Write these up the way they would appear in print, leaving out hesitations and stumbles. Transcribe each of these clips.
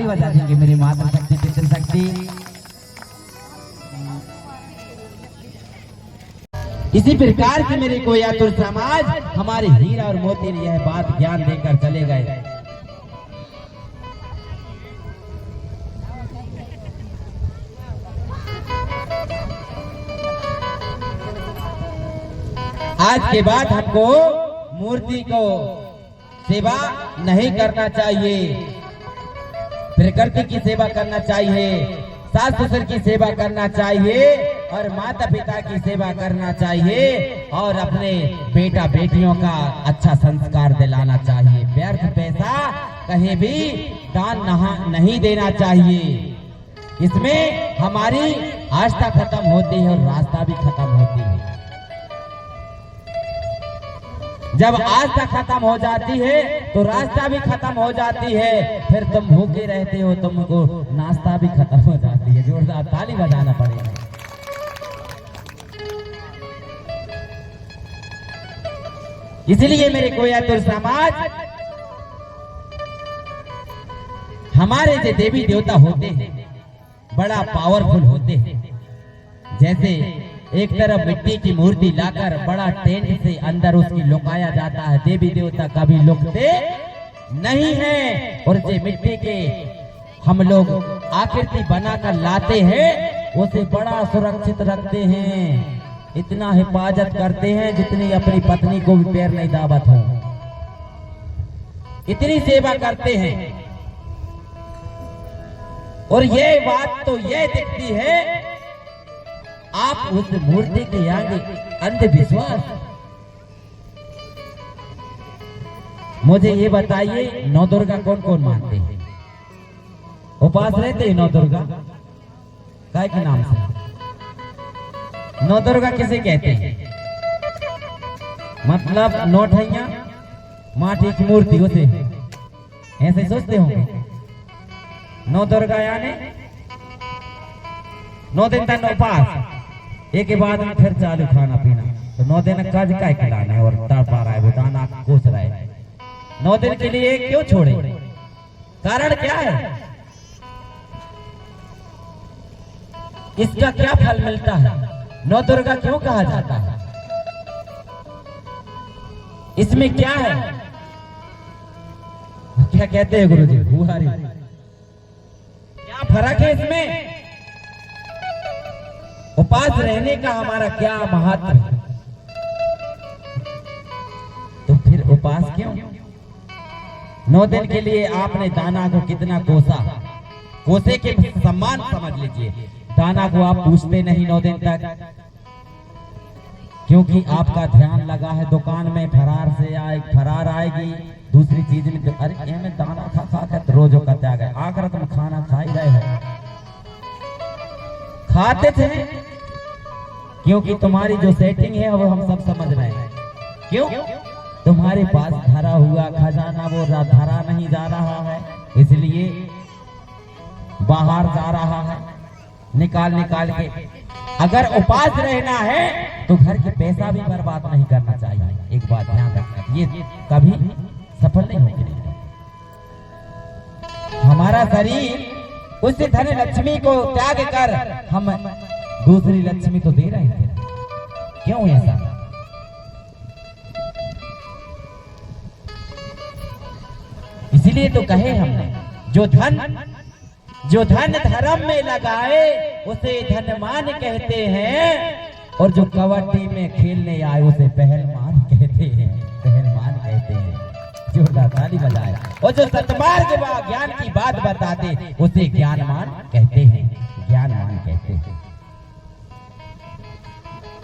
बजा देंगे मेरी मातृशक्ति पितृशक्ति। इसी प्रकार से मेरे को यातुर समाज हमारे हीरा और मोती ने यह बात ज्ञान देकर चले गए। आज के बाद हमको मूर्ति को सेवा नहीं करना चाहिए, प्रकृति की सेवा करना चाहिए, सास ससुर की सेवा करना चाहिए और माता पिता की सेवा करना चाहिए और अपने बेटा बेटियों का अच्छा संस्कार दिलाना चाहिए। व्यर्थ पैसा कहीं भी दान नहीं देना चाहिए। इसमें हमारी आस्था खत्म होती है और रास्ता भी खत्म होती है। जब आस्था खत्म हो जाती है तो रास्ता भी खत्म हो जाती है, फिर तुम भूखे रहते हो, तुमको नाश्ता भी खत्म हो जाती है। जोरदार ताली बजाना पड़ेगा। इसलिए मेरे कोयातुर समाज, हमारे जो देवी देवता होते हैं बड़ा पावरफुल होते हैं। जैसे एक तरफ मिट्टी की मूर्ति लाकर बड़ा टेंट से अंदर उसकी लुकाया जाता है। देवी देवता कभी लुकते नहीं है और जो मिट्टी के हम लोग आकृति बनाकर लाते हैं उसे बड़ा सुरक्षित रखते हैं, इतना हिफाजत करते हैं जितनी अपनी पत्नी को भी पैर नहीं दावत हो, इतनी सेवा करते हैं। और ये बात तो ये दिखती है आप उस मूर्ति के आगे अंधविश्वास। मुझे ये बताइए, नौ दुर्गा कौन कौन मानते हैं? उपास रहते हैं नौ दुर्गा काय के नाम से? नौ दुर्गा किसे कहते हैं? मतलब नौ ठैया माटी की मूर्ति, उसे ऐसे सोचते होंगे। नौ दुर्गा यानी 9 दिन तक उपास, एक के बाद में फिर चालू खाना पीना। तो 9 दिन काज का खिलाना है और तड़पा रहा है, वो दाना कोस रहा है। 9 दिन के लिए क्यों छोड़े? कारण क्या है? इसका क्या फल मिलता है? नौ दुर्गा क्यों कहा जाता है? इसमें क्या है? क्या कहते हैं गुरुजी? बुहारी। क्या फर्क है इसमें? उपास रहने का हमारा क्या महत्व है? तो फिर उपास क्यों? 9 दिन के लिए आपने दाना को कितना कोसा, कोसे के सम्मान समझ लीजिए। दाना को आप पूछते नहीं 9 दिन तक, क्योंकि आपका ध्यान लगा है दुकान में। फरार आएगी दूसरी चीज में, तो अरे में दाना खा खा कर रोजों का त्याग है। आकर तुम खाना खा ही रहे हो, खाते थे क्योंकि तुम्हारी जो सेटिंग है वो हम सब समझ रहे हैं। क्यों? तुम्हारे पास धरा हुआ खजाना वो धरा नहीं जा रहा है, इसलिए बाहर जा रहा है निकाल निकाल के। अगर उपास रहना है तो घर के पैसा भी बर्बाद नहीं करना चाहिए। एक बात ध्यान रखना, ये कभी सफल नहीं होगी। हमारा शरीर उस धन लक्ष्मी को त्याग कर हम दूसरी लक्ष्मी तो दे रहे थे। क्यों ऐसा? इसीलिए तो कहे हमने, जो धन धर्म में लगाए उसे धनवान कहते हैं, और जो कबड्डी में खेलने आए उसे पहलवान कहते हैं। पहलवान कहते हैं। जोरदार ताली बजाए। और जो सतमार्ग व ज्ञान की बात बताते उसे ज्ञानवान कहते हैं। ज्ञानवान कहते हैं।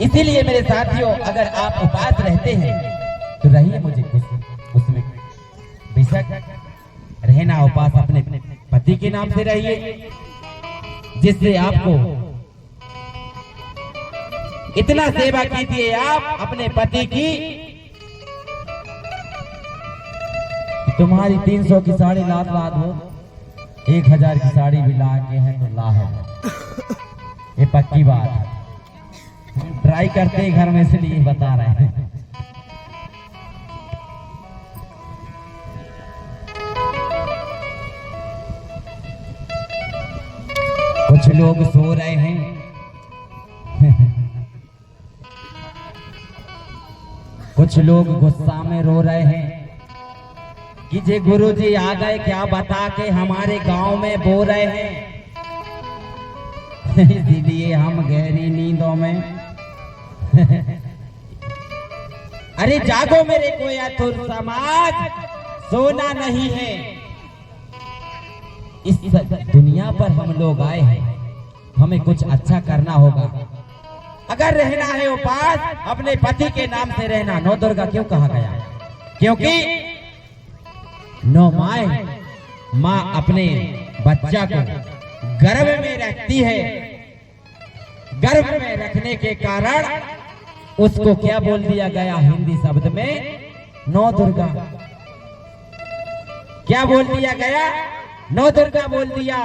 इसीलिए मेरे साथियों, अगर आप उपास रहते हैं तो रहिए, मुझे उसमें बेशक रहना। उपास अपने पति के नाम से रहिए, जिससे आपको इतना सेवा कीजिए आप अपने पति की, तुम्हारी 300 की साड़ी लाद हो, 1000 की साड़ी भी ला के है तो ला है। ये पक्की बात है। ट्राई करते हैं घर में, इसलिए बता रहे हैं। लोग सो रहे हैं, कुछ लोग गुस्सा में रो रहे हैं कि जे गुरुजी आ गए क्या बता के हमारे गांव में बो रहे हैं। इसीलिए हम गहरी नींदों में। अरे जागो मेरे कोयातुर समाज, सोना नहीं है। इस दुनिया पर हम लोग आए हैं, हमें कुछ अच्छा करना होगा। अगर रहना है उपास, अपने पति के नाम से रहना। नौ दुर्गा क्यों कहा गया? क्योंकि नौ माँ अपने बच्चा को गर्भ में रखती है। गर्भ में रखने के कारण उसको क्या बोल दिया गया हिंदी शब्द में? नौ दुर्गा। क्या बोल दिया गया? नौ दुर्गा बोल दिया।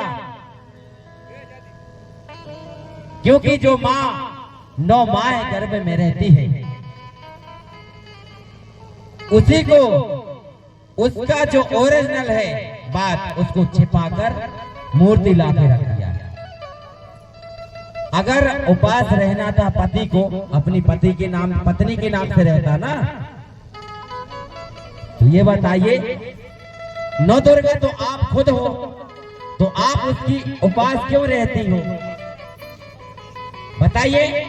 क्योंकि जो माँ नौ माह गर्भ में रहती है, उसी को उसका जो ओरिजिनल है बात उसको छिपाकर मूर्ति ला के रख दिया। अगर उपास रहना था पति को, अपनी पति के नाम पत्नी के नाम से रहता ना, तो ये बताइए नौ दुर्गा तो आप खुद हो, तो आप उसकी उपास क्यों रहती हो? बताइए।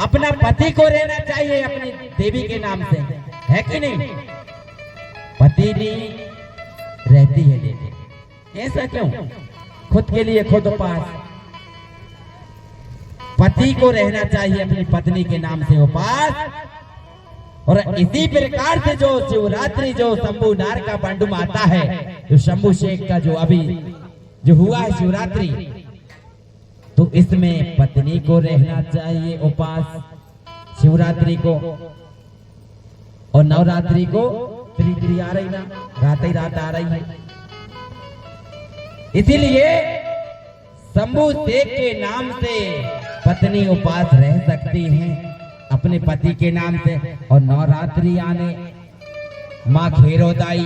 अपना पति को रहना चाहिए अपनी देवी के नाम से, है कि नहीं? पति नहीं रहती है देवी, ऐसा क्यों? खुद के लिए खुद उपास। पति को रहना चाहिए अपनी पत्नी के नाम से उपास। और इसी प्रकार से जो शिवरात्रि जो शंभू नार का पंडुम आता है, जो शंभू शेख का जो अभी जो हुआ है शिवरात्रि, तो इसमें पत्नी को रहना चाहिए उपास शिवरात्रि को। और नवरात्रि को त्रित्री आ रही ना, रात ही रात आ रही है, इसीलिए शंभू शेख के नाम से पत्नी उपास रह सकती है अपने पति के नाम से। और नवरात्रि आने माँ खेरोदाई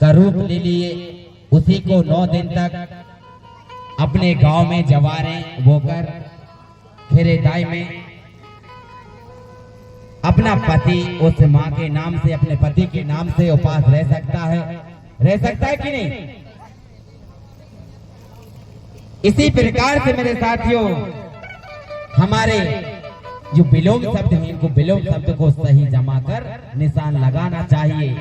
का रूप ले लिए, उसी को 9 दिन तक अपने गांव में जवारें बोकर खेरेदाई में अपना पति उस माँ के नाम से, अपने पति के नाम से उपास रह सकता है कि नहीं? इसी प्रकार से मेरे साथियों, हमारे जो विलोम शब्द हैं, इनको विलोम शब्द को सही जमा कर निशान लगाना चाहिए।